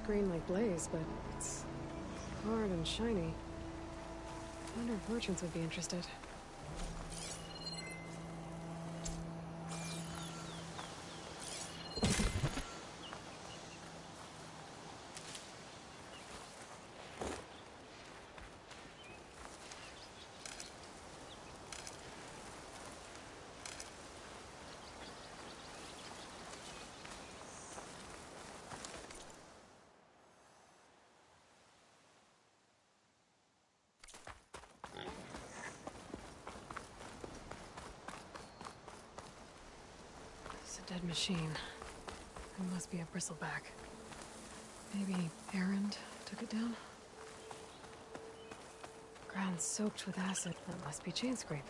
green like Blaze, but it's hard and shiny. I wonder if merchants would be interested. Dead machine. It must be a bristleback. Maybe Errand took it down? Ground soaked with acid. That must be chain scrape.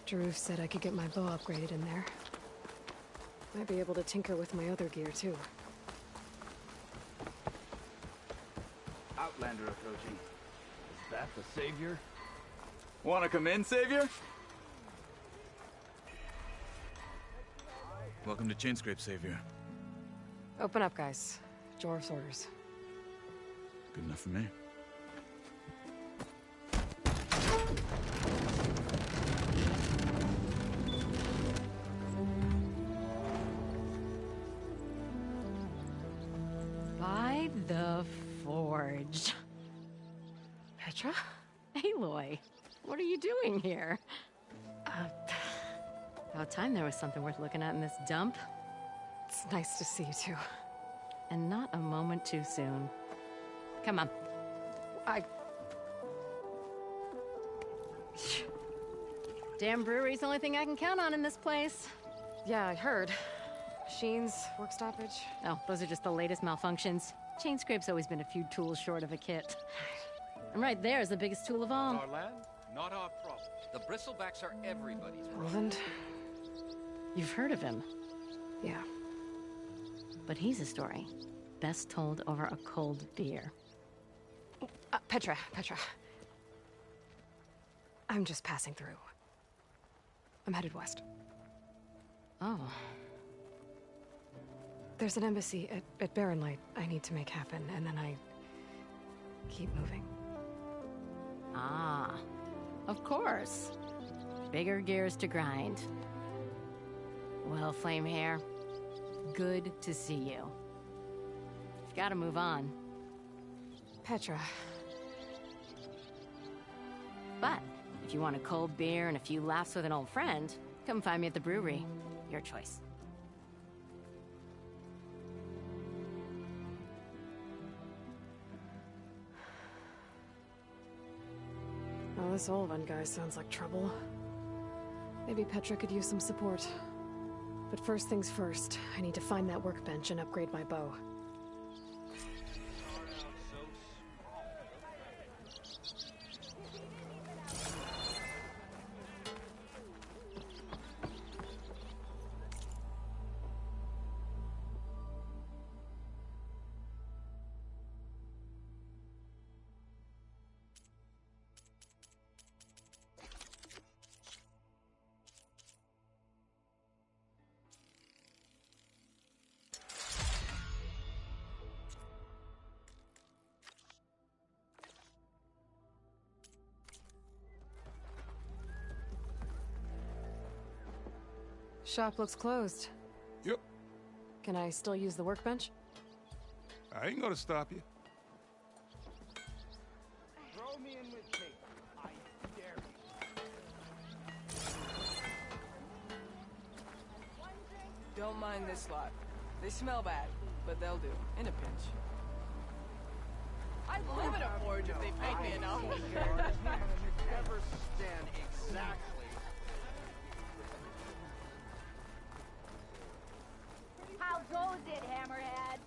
Jaruf said I could get my bow upgraded in there. Might be able to tinker with my other gear, too. Outlander approaching. Is that the Savior? Wanna come in, Savior? Welcome to Chainscrape, Savior. Open up, guys. Jorv's orders. Good enough for me. By the Forge. Petra? Aloy, what are you doing here? About time there was something worth looking at in this dump. It's nice to see you, too. And not a moment too soon. Come on. Damn brewery's the only thing I can count on in this place. Yeah, I heard. Machines, work stoppage. Oh, those are just the latest malfunctions. Chainscrape's always been a few tools short of a kit. And right there is the biggest tool of all. Our land, not our problem. The bristlebacks are everybody's problem. Roland? You've heard of him, Yeah. but he's a story best told over a cold beer. Petra. I'm just passing through. I'm headed west. Oh, There's an embassy at Barrenlight I need to make happen, and then I keep moving. ah, of course. Bigger gears to grind. Well, Flamehair, good to see you. You've got to move on. Petra. But if you want a cold beer and a few laughs with an old friend, come find me at the brewery. Your choice. Well, this Olvan guy sounds like trouble. Maybe Petra could use some support. But first things first, I need to find that workbench and upgrade my bow. Shop looks closed. Yep. Can I still use the workbench? I ain't gonna stop you. Throw me in with Kate. I dare you. Don't mind this lot. They smell bad, but they'll do. In a pinch. I'd live in a forge if they paid me enough. Never stand exactly. How goes it, Hammerhead?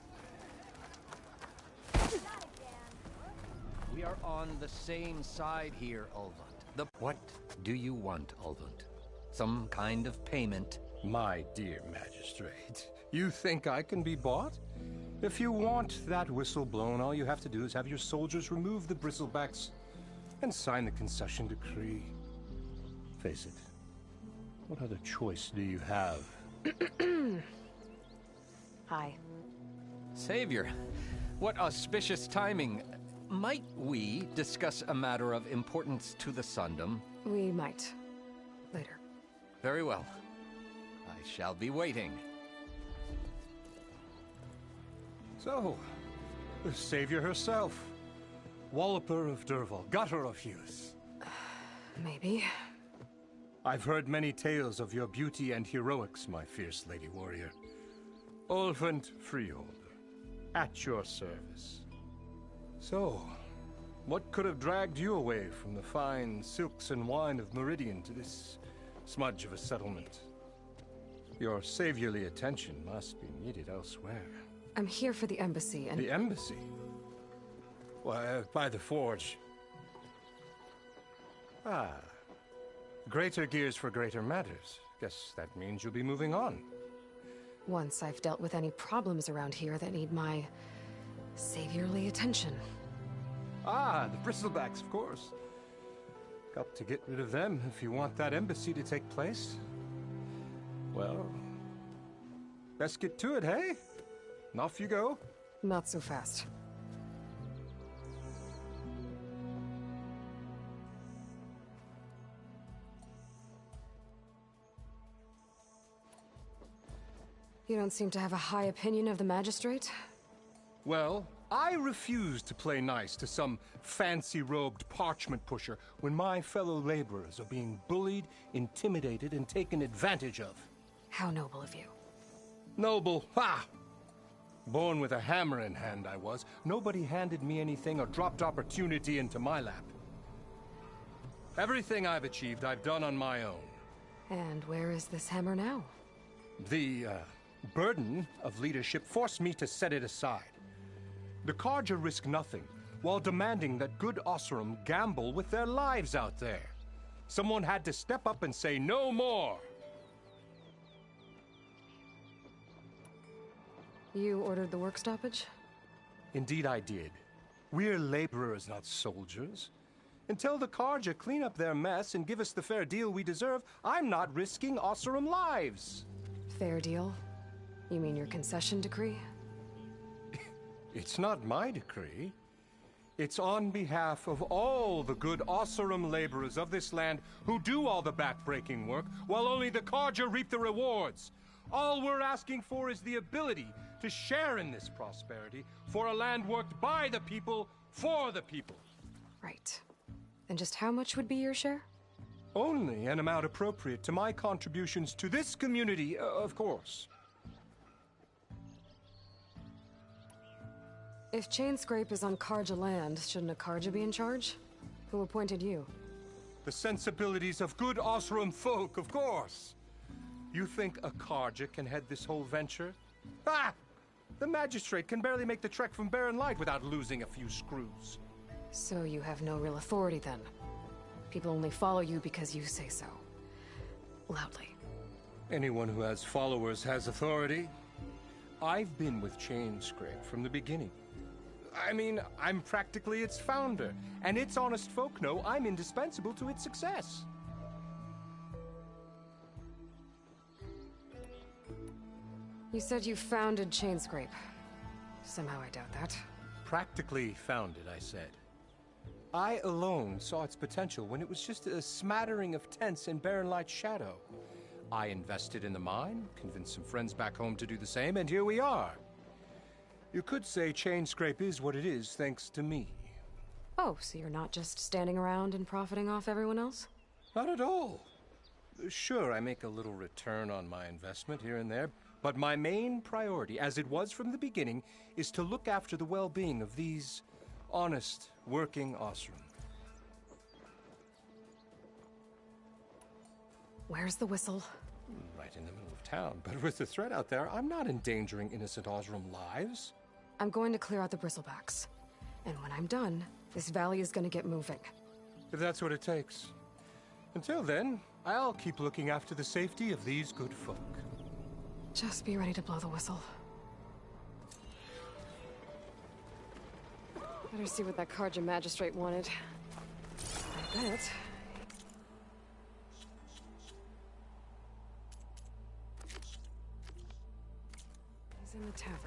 We are on the same side here, Ulvund. What do you want, Ulvund? Some kind of payment? My dear magistrate, you think I can be bought? If you want that whistle blown, all you have to do is have your soldiers remove the bristlebacks and sign the concession decree. Face it, what other choice do you have? Hi. Savior, What auspicious timing. Might we discuss a matter of importance to the Sundom? We might. Later. Very well. I shall be waiting. So, the savior herself. Walloper of Derval, gutter of youth. Maybe. I've heard many tales of your beauty and heroics, my fierce lady warrior. Ulfant Freeholder, at your service. So, what could have dragged you away from the fine silks and wine of Meridian to this smudge of a settlement? Your saviorly attention must be needed elsewhere. I'm here for the embassy and... The embassy? Why, by the forge. Ah. Greater gears for greater matters. Guess that means you'll be moving on. Once I've dealt with any problems around here that need my... saviorly attention. Ah, the bristlebacks, of course. Got to get rid of them if you want that embassy to take place. Well, best get to it, hey? And off you go. Not so fast. You don't seem to have a high opinion of the magistrate? Well, I refuse to play nice to some fancy-robed parchment pusher when my fellow laborers are being bullied, intimidated, and taken advantage of. How noble of you. Noble, ha! Born with a hammer in hand I was. Nobody handed me anything or dropped opportunity into my lap. Everything I've achieved, I've done on my own. And where is this hammer now? The, burden of leadership forced me to set it aside. The Carja risk nothing, while demanding that good Osseram gamble with their lives out there. Someone had to step up and say no more! You ordered the work stoppage? Indeed I did. We're laborers, not soldiers. Until the Carja clean up their mess and give us the fair deal we deserve, I'm not risking Osseram lives. Fair deal? You mean your concession decree? It's not my decree. It's on behalf of all the good Osseram laborers of this land who do all the back-breaking work, while only the Carja reap the rewards. All we're asking for is the ability to share in this prosperity for a land worked by the people, for the people. Right. And just how much would be your share? Only an amount appropriate to my contributions to this community, of course. If Chainscrape is on Carja land, shouldn't a Carja be in charge? Who appointed you? The sensibilities of good Osseram folk, of course. You think a Carja can head this whole venture? Ah! The magistrate can barely make the trek from Barren Light without losing a few screws. So you have no real authority then? People only follow you because you say so. Loudly. Anyone who has followers has authority. I've been with Chainscrape from the beginning. I mean, I'm practically its founder, and its honest folk know I'm indispensable to its success. You said you founded Chainscrape. Somehow I doubt that. Practically founded, I said. I alone saw its potential when it was just a smattering of tents in Barren Light's shadow. I invested in the mine, convinced some friends back home to do the same, and here we are. You could say Chainscrape is what it is thanks to me. Oh, so you're not just standing around and profiting off everyone else? Not at all. Sure, I make a little return on my investment here and there, but my main priority, as it was from the beginning, is to look after the well-being of these honest, working Osseram. Where's the whistle? Right in the middle of town, but with the threat out there, I'm not endangering innocent Osseram lives. I'm going to clear out the bristlebacks. And when I'm done, this valley is going to get moving. If that's what it takes. Until then, I'll keep looking after the safety of these good folk. Just be ready to blow the whistle. Better see what that Carja magistrate wanted. I bet. He's in the tavern.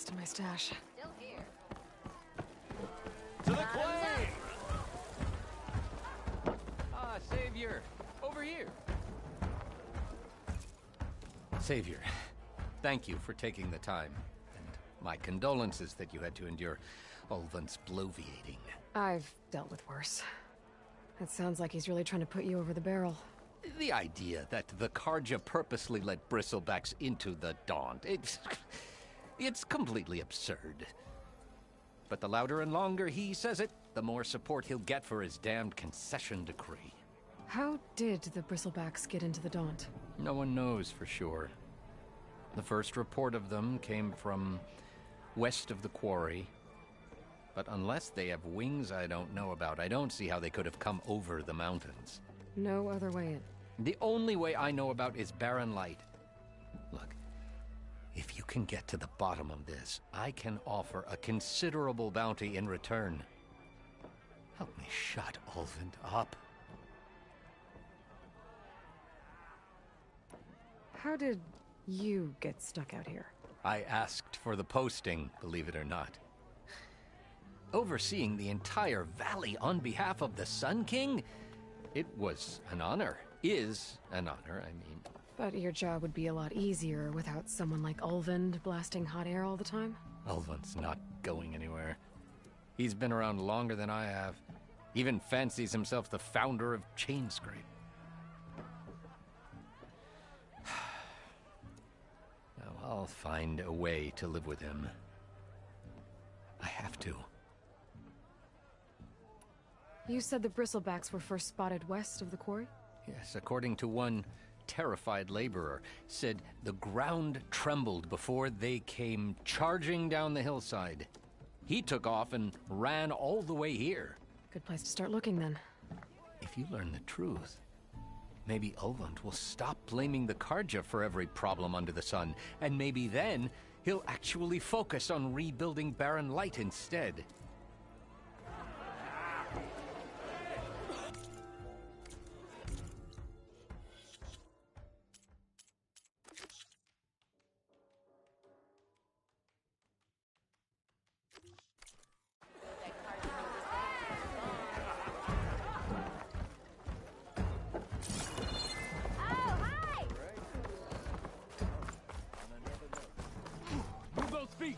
rest of my stash. Still here. To the claim! Ah, Savior, over here. Savior, thank you for taking the time. And my condolences that you had to endure Ulvund's bloviating. I've dealt with worse. It sounds like he's really trying to put you over the barrel. The idea that the Karja purposely let bristlebacks into the Daunt, it's completely absurd. But the louder and longer he says it, the more support he'll get for his damned concession decree. How did the Bristlebacks get into the Daunt? No one knows for sure. The first report of them came from west of the quarry. But unless they have wings I don't know about, I don't see how they could have come over the mountains. No other way in. The only way I know about is barren light. Look, if you can get to the bottom of this, I can offer a considerable bounty in return. Help me shut Ulvund up. How did you get stuck out here? I asked for the posting, believe it or not. Overseeing the entire valley on behalf of the Sun King? It was an honor. Is an honor, I mean. But your job would be a lot easier without someone like Ulvund blasting hot air all the time? Ulvund's not going anywhere. He's been around longer than I have. Even fancies himself the founder of Chainscrape. Now, I'll find a way to live with him. I have to. You said the Bristlebacks were first spotted west of the quarry? Yes, according to one terrified laborer, said the ground trembled before they came charging down the hillside. He took off and ran all the way here. Good place to start looking, then. If you learn the truth, maybe Ulvund will stop blaming the Karja for every problem under the sun, and maybe then he'll actually focus on rebuilding Barren Light instead. Move those feet!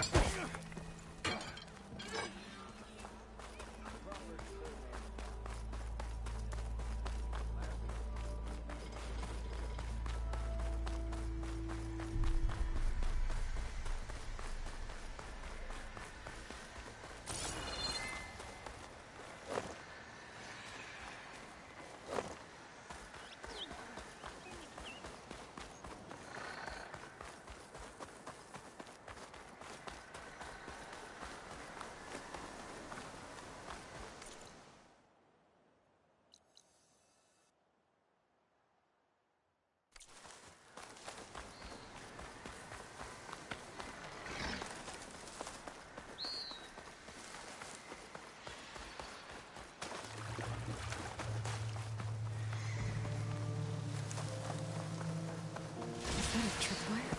Is that a tripwire?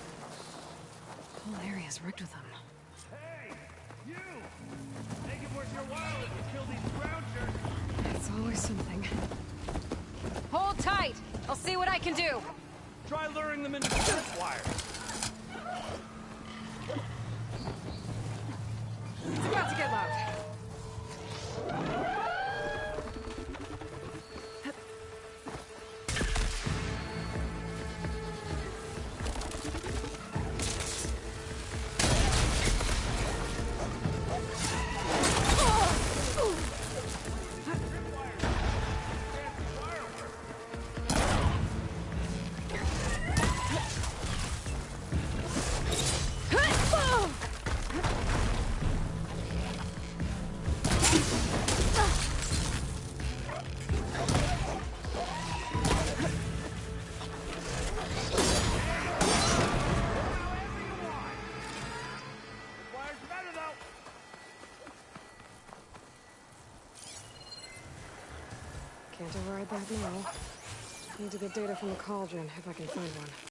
The whole area's rigged with them. Hey! You! Make it worth your while if you kill these grouchers! It's always something. Hold tight! I'll see what I can do! Try luring them into the tripwire! It's about to get loud. Can't override that now. Need to get data from the cauldron, if I can find one.